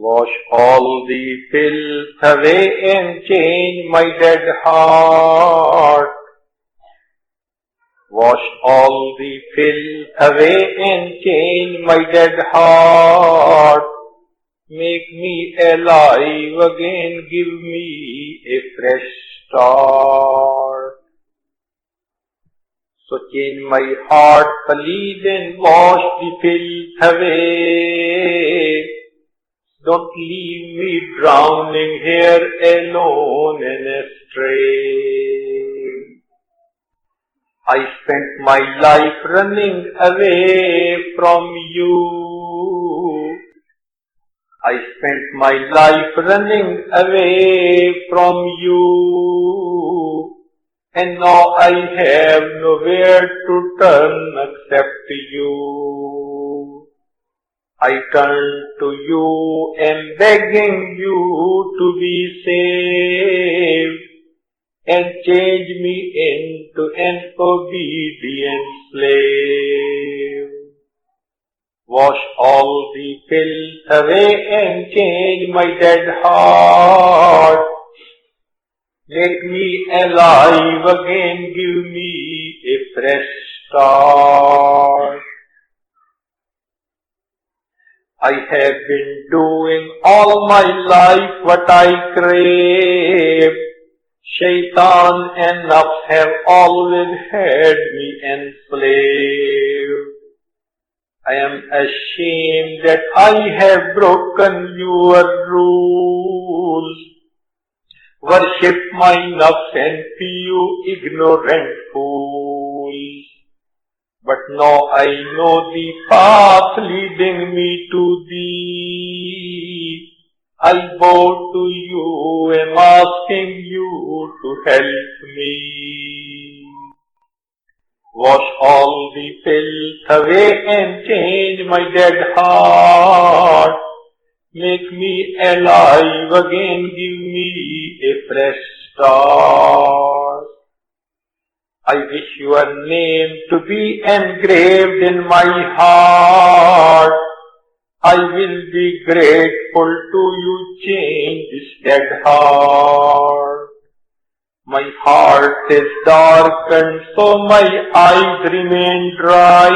Wash all the filth away and change my dead heart. Wash all the filth away and change my dead heart. Make me alive again, give me a fresh start. So change my heart, please, and wash the filth away. Don't leave me drowning here alone and astray. I spent my life running away from you. I spent my life running away from you. And now I have nowhere to turn except you. I turn to you and begging you to be saved and change me into an obedient slave. Wash all the filth away and change my dead heart. Make me alive again, give me a fresh start. I have been doing all my life what I crave. Shaitan and nafs have always had me enslaved. I am ashamed that I have broken your rules. Worship my nafs and you ignorant fools. But now I know the path leading me to thee. I bow to you, am asking you to help me. Wash all the filth away and change my dead heart. Make me alive again, give me a fresh start. I wish your name to be engraved in my heart. I will be grateful to you, change this dead heart. My heart is darkened, so my eyes remain dry.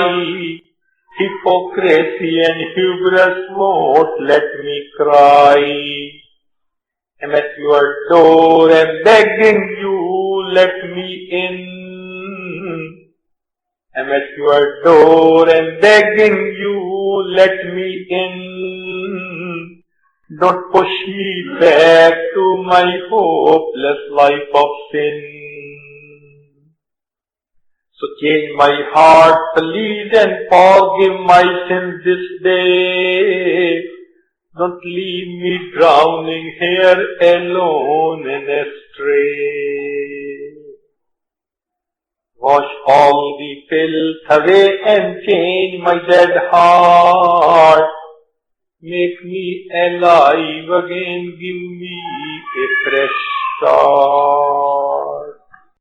Hypocrisy and hubris won't let me cry. I'm at your door and begging you, let me in. I'm at your door and begging you, let me in. Don't push me back to my hopeless life of sin. So change my heart, please, and forgive my sins this day. Don't leave me drowning here alone and astray. Wash all the filth away and change my dead heart. Make me alive again, give me a fresh start.